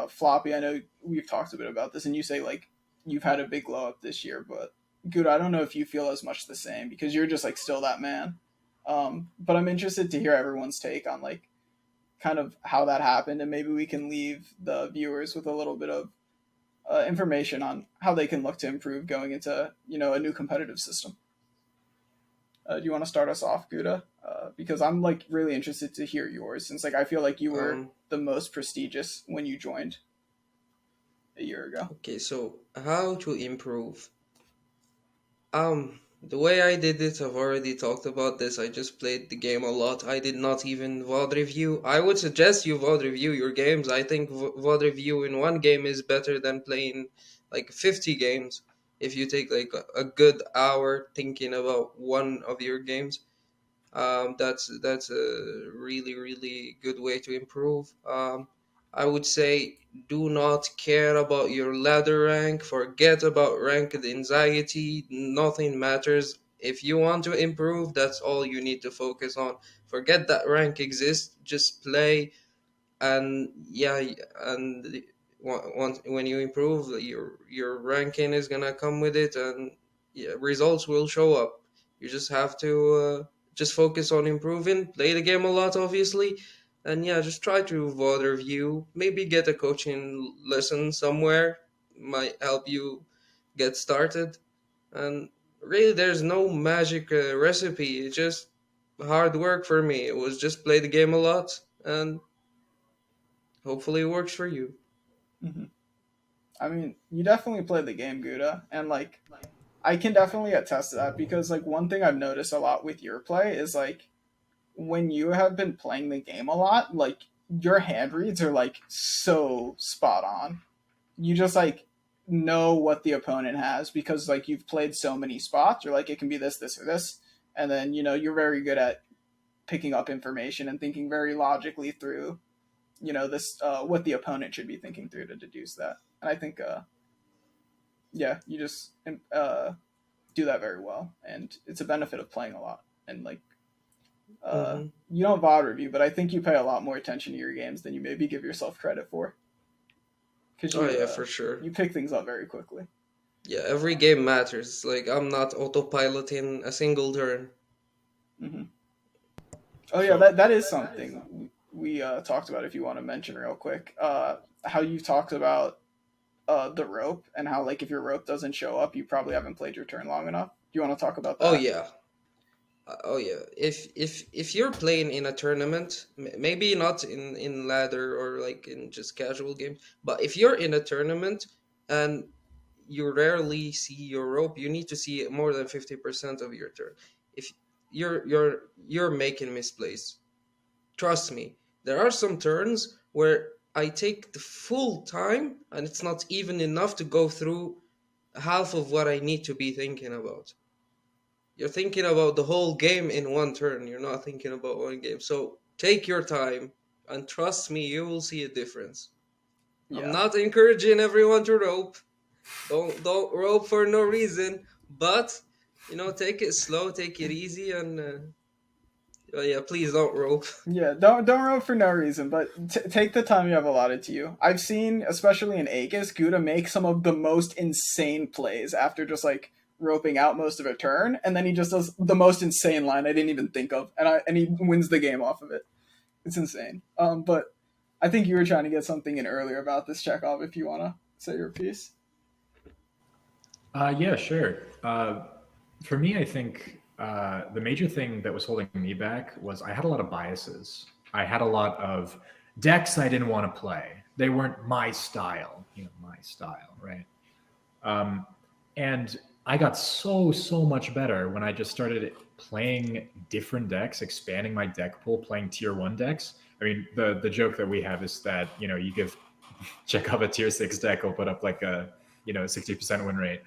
Floppy, I know we've talked a bit about this, and you say like you've had a big glow up this year, but Gouda, I don't know if you feel as much the same because you're just like still that man. But I'm interested to hear everyone's take on like kind of how that happened, and maybe we can leave the viewers with a little bit of information on how they can look to improve going into a new competitive system. Do you want to start us off, Gouda? Because I'm like really interested to hear yours, since like I feel like you were the most prestigious when you joined a year ago. Okay, so how to improve? The way I did it, I've already talked about this. I just played the game a lot. I did not even VOD review. I would suggest you VOD review your games. I think VOD review in one game is better than playing like 50 games. If you take like a good hour thinking about one of your games, that's a really good way to improve. I would say do not care about your ladder rank. Forget about ranked anxiety. Nothing matters. If you want to improve, that's all you need to focus on. Forget that rank exists. Just play, and yeah, and once when you improve, your ranking is gonna come with it, and yeah, results will show up. You just have to just focus on improving. Play the game a lot, obviously, and yeah, just try to VOD review. Maybe get a coaching lesson somewhere. Might help you get started. And really, there's no magic recipe. It's just hard work for me. It was just play the game a lot, and hopefully it works for you. Mm-hmm. I mean, you definitely played the game, Gouda, and like I can definitely attest to that, because like one thing I've noticed a lot with your play is like when you have been playing the game a lot, like your hand reads are like so spot on. You just like know what the opponent has because like you've played so many spots. You're like, it can be this, this, or this, and then you're very good at picking up information and thinking very logically through this what the opponent should be thinking through to deduce that. And I think you just do that very well, and it's a benefit of playing a lot. And like you don't VOD review, but I think you pay a lot more attention to your games than you maybe give yourself credit for. Yeah, for sure. You pick things up very quickly. Yeah, every game matters. Like I'm not autopiloting a single turn. Mm-hmm. Oh yeah, that is something we talked about. If you want to mention real quick, how you talked about the rope, and how like if your rope doesn't show up, you probably haven't played your turn long enough. Do you want to talk about that? Oh yeah. If you're playing in a tournament, maybe not in ladder or like in just casual games, but if you're in a tournament and you rarely see your rope, you need to see it more than 50% of your turn. If you're making misplays, trust me, there are some turns where I take the full time and it's not even enough to go through half of what I need to be thinking about. You're thinking about the whole game in one turn. You're not thinking about one game. So take your time and trust me, you will see a difference. Yeah. I'm not encouraging everyone to rope. Don't rope for no reason, but take it slow, take it easy, and please don't rope. Yeah, don't rope for no reason, but take the time you have allotted to you. I've seen, especially in Aegis, Gouda make some of the most insane plays after just like roping out most of a turn, and then he just does the most insane line I didn't even think of, and he wins the game off of it. It's insane. But I think you were trying to get something in earlier about this, Chekhov, if you want to say your piece. Yeah, sure. For me, I think the major thing that was holding me back was I had a lot of biases. I had a lot of decks I didn't want to play. They weren't my style, right? And I got so much better when I just started playing different decks, expanding my deck pool, playing tier 1 decks. I mean, the joke that we have is that, you give Chekhov a tier 6 deck, he'll put up like a 60% win rate.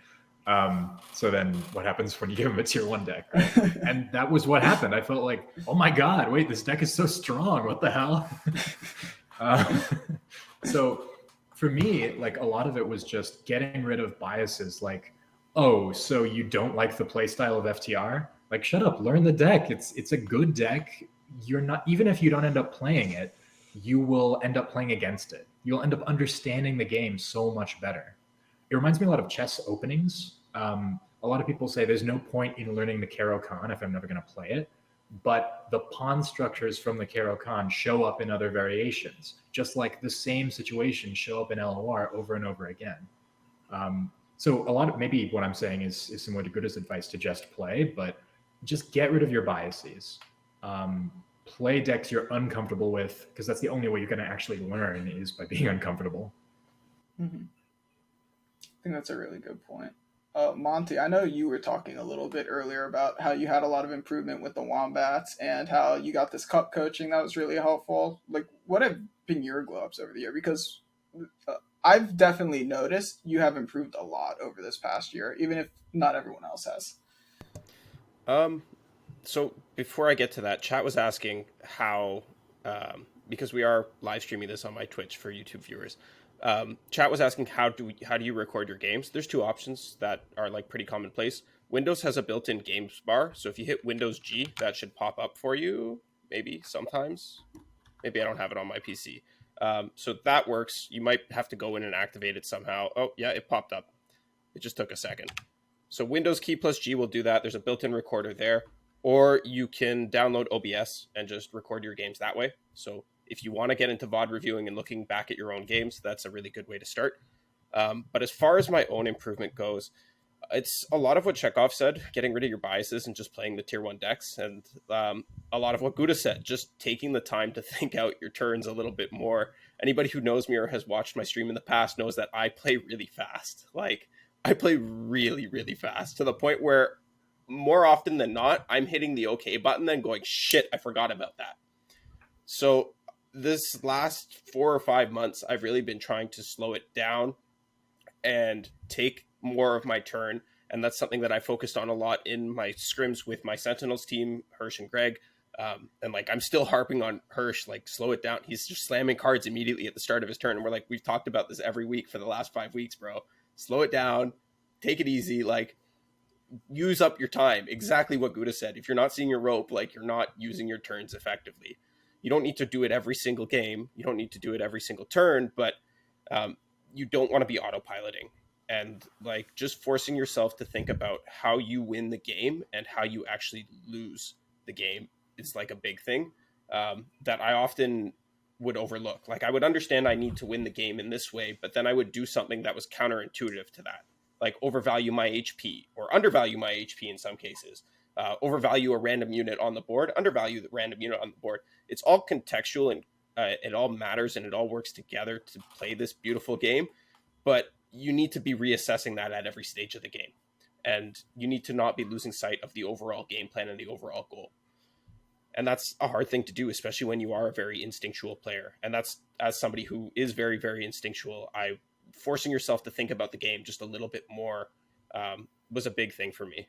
So then what happens when you give him a tier 1 deck, right? And that was what happened. I felt like, oh my God, wait, this deck is so strong. What the hell? So for me, like a lot of it was just getting rid of biases. Like, oh, so you don't like the playstyle of FTR? Like, shut up, learn the deck. It's a good deck. You're not, even if you don't end up playing it, you will end up playing against it. You'll end up understanding the game so much better. It reminds me a lot of chess openings. A lot of people say there's no point in learning the Caro Kann if I'm never going to play it. but the pawn structures from the Karo Khan show up in other variations, just like the same situations show up in LOR over and over again. So a lot of, maybe what I'm saying is similar to Gouda's advice to just play, but just get rid of your biases. Play decks you're uncomfortable with, because that's the only way you're going to actually learn is by being uncomfortable. Mm-hmm. I think that's a really good point. Monte, I know you were talking a little bit earlier about how you had a lot of improvement with the Wombats and how you got this cup coaching that was really helpful. Like, what have been your glow ups over the year? Because I've definitely noticed you have improved a lot over this past year, even if not everyone else has. So before I get to that, chat was asking how, because we are live streaming this on my Twitch for YouTube viewers. Chat was asking how do you record your games? There's two options that are like pretty commonplace. Windows has a built-in games bar, so if you hit Windows G, that should pop up for you. Maybe sometimes. Maybe I don't have it on my PC. So that works. You might have to go in and activate it somehow. Oh yeah, it popped up. It just took a second. So Windows key plus G will do that. There's a built-in recorder there. Or you can download OBS and just record your games that way. So if you want to get into VOD reviewing and looking back at your own games, that's a really good way to start. But as far as my own improvement goes, it's a lot of what Chekhov said, getting rid of your biases and just playing the tier 1 decks. And a lot of what Gouda said, just taking the time to think out your turns a little bit more. Anybody who knows me or has watched my stream in the past knows that I play really fast. Like, I play really, really fast to the point where more often than not, I'm hitting the OK button and going, shit, I forgot about that. So this last 4 or 5 months, I've really been trying to slow it down and take more of my turn. And that's something that I focused on a lot in my scrims with my Sentinels team, Hirsch and Greg. And like, I'm still harping on Hirsch, like, slow it down. He's just slamming cards immediately at the start of his turn. And we're like, we've talked about this every week for the last 5 weeks, bro. Slow it down, take it easy, like, use up your time. Exactly what Gouda said. If you're not seeing your rope, like, you're not using your turns effectively. You don't need to do it every single game. You don't need to do it every single turn, but you don't want to be autopiloting. And like, just forcing yourself to think about how you win the game and how you actually lose the game is like a big thing that I often would overlook. Like, I would understand I need to win the game in this way, but then I would do something that was counterintuitive to that. Like, overvalue my HP or undervalue my HP in some cases. Overvalue a random unit on the board, undervalue the random unit on the board. It's all contextual and it all matters and it all works together to play this beautiful game. But you need to be reassessing that at every stage of the game. And you need to not be losing sight of the overall game plan and the overall goal. And that's a hard thing to do, especially when you are a very instinctual player. And that's, as somebody who is very, very instinctual, forcing yourself to think about the game just a little bit more was a big thing for me.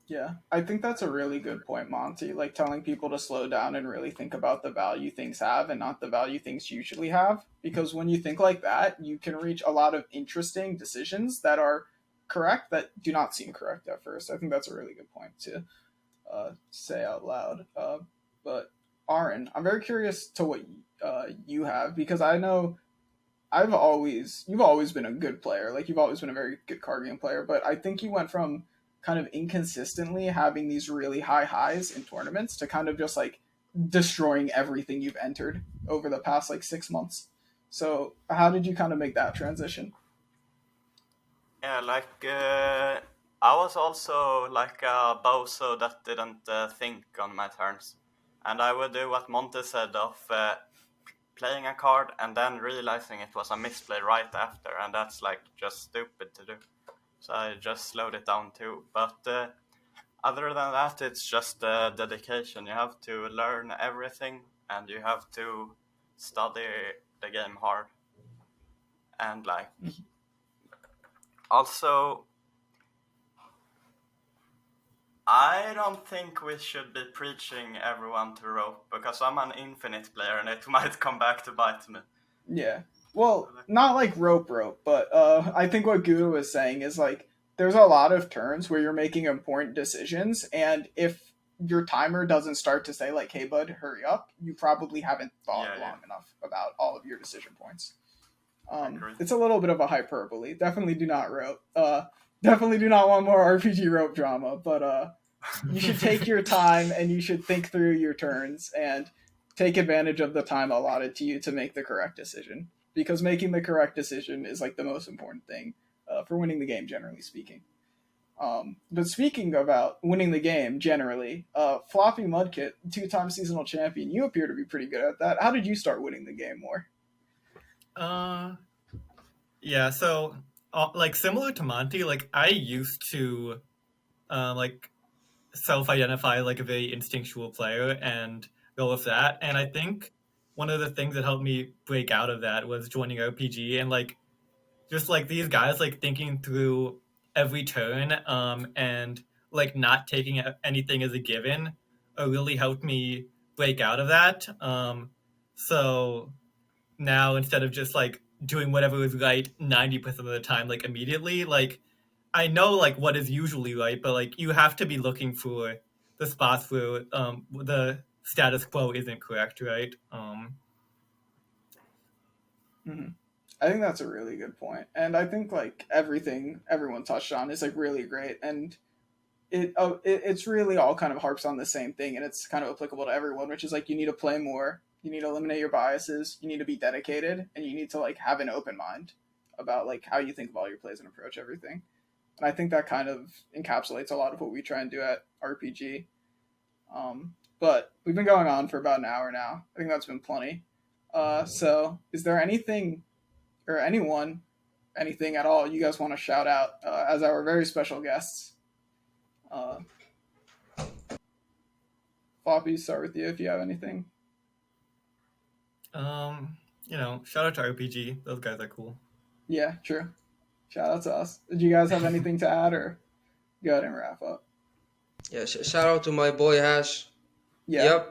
Yeah, I think that's a really good point, Monty. Like, telling people to slow down and really think about the value things have and not the value things usually have. Because when you think like that, you can reach a lot of interesting decisions that are correct that do not seem correct at first. I think that's a really good point to say out loud. But Arren, I'm very curious to what you have, because I know you've always been a good player. Like, you've always been a very good card game player, but I think you went from kind of inconsistently having these really high highs in tournaments to kind of just like destroying everything you've entered over the past like 6 months. So how did you kind of make that transition? Yeah, like I was also like a bozo that didn't think on my turns. And I would do what Monte said of playing a card and then realizing it was a misplay right after. And that's like just stupid to do. So I just slowed it down too. But other than that, it's just dedication. You have to learn everything and you have to study the game hard. And like, also, I don't think we should be preaching everyone to rope, because I'm an infinite player and it might come back to bite me. Yeah. Well, not like rope, but I think what Gouda was saying is like, there's a lot of turns where you're making important decisions, and if your timer doesn't start to say like, hey bud, hurry up, you probably haven't thought long enough about all of your decision points. It's a little bit of a hyperbole. Definitely do not rope. Definitely do not want more RPG rope drama, but You should take your time and you should think through your turns and take advantage of the time allotted to you to make the correct decision. Because making the correct decision is like the most important thing for winning the game, generally speaking. But speaking about winning the game generally, FloppyMudkip, 2-time seasonal champion, you appear to be pretty good at that. How did you start winning the game more? Yeah, so like similar to Monte, like I used to like self-identify like a very instinctual player and go with that. And I think one of the things that helped me break out of that was joining RPG and like just like these guys like thinking through every turn and like not taking anything as a given really helped me break out of that. So now instead of just like doing whatever is right 90% of the time like immediately, like I know like what is usually right, but like you have to be looking for the spots where the status quo isn't correct, right? I think that's a really good point, and I think like everything everyone touched on is like really great, and it's really all kind of harps on the same thing, and it's kind of applicable to everyone, which is like you need to play more, you need to eliminate your biases, you need to be dedicated, and you need to like have an open mind about like how you think of all your plays and approach everything. And I think that kind of encapsulates a lot of what we try and do at RPG. But we've been going on for about an hour now. I think that's been plenty. So is there anything or anyone, anything at all you guys want to shout out as our very special guests? Floppy, start with you if you have anything. You know, shout out to RPG. Those guys are cool. Yeah, true. Shout out to us. Did you guys have anything to add, or go ahead and wrap up? Yeah, shout out to my boy Hash. Yeah.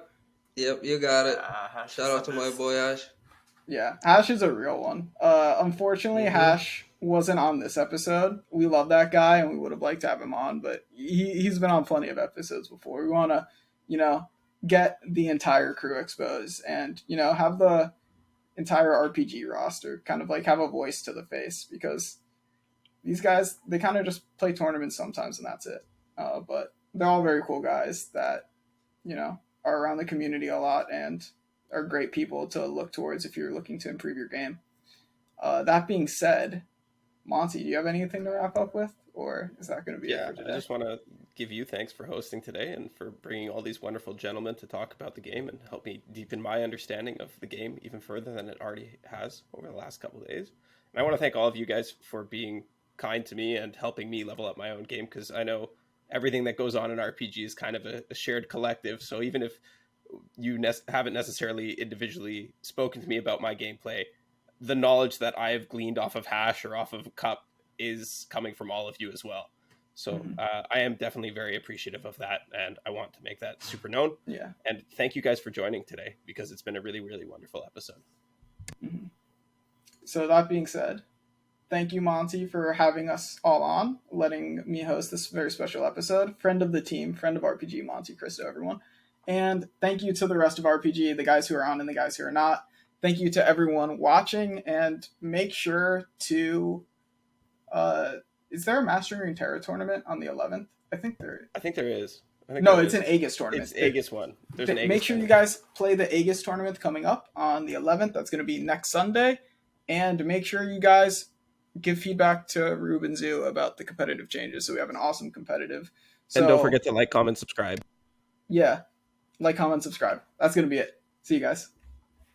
Yep, you got it. Hash Shout is out a to my beast. boy Hash. Yeah, Hash is a real one. Unfortunately, Hash wasn't on this episode. We love that guy, and we would have liked to have him on, but he's been on plenty of episodes before. We want to, you know, get the entire crew exposed and, you know, have the entire RPG roster kind of like have a voice to the face, because these guys, they kind of just play tournaments sometimes and that's it. But they're all very cool guys that, you know, are around the community a lot and are great people to look towards if you're looking to improve your game. That being said, Monte, do you have anything to wrap up with, or is that going to be it for today? I just want to give you thanks for hosting today and for bringing all these wonderful gentlemen to talk about the game and help me deepen my understanding of the game even further than it already has over the last couple of days. And I want to thank all of you guys for being kind to me and helping me level up my own game, because I know everything that goes on in RPG is kind of a shared collective. So even if you haven't necessarily individually spoken to me about my gameplay, the knowledge that I have gleaned off of Hash or off of Cup is coming from all of you as well. So I am definitely very appreciative of that, and I want to make that super known. Yeah. And thank you guys for joining today, because it's been a really, really wonderful episode. So that being said, thank you, Monte, for having us all on, letting me host this very special episode. Friend of the team, friend of RPG, Monte Cristo, everyone. And thank you to the rest of RPG, the guys who are on and the guys who are not. Thank you to everyone watching, and make sure to... is there a Mastering Runeterra tournament on the 11th? I think there is. No, it's an Aegis tournament. It's Aegis one. There's an Aegis Make sure you guys play the Aegis tournament coming up on the 11th. That's going to be next Sunday. And make sure you guys give feedback to Rube and Zoo about the competitive changes, so we have an awesome competitive. And don't forget to like, comment, subscribe. Yeah. Like, comment, subscribe. That's going to be it. See you guys.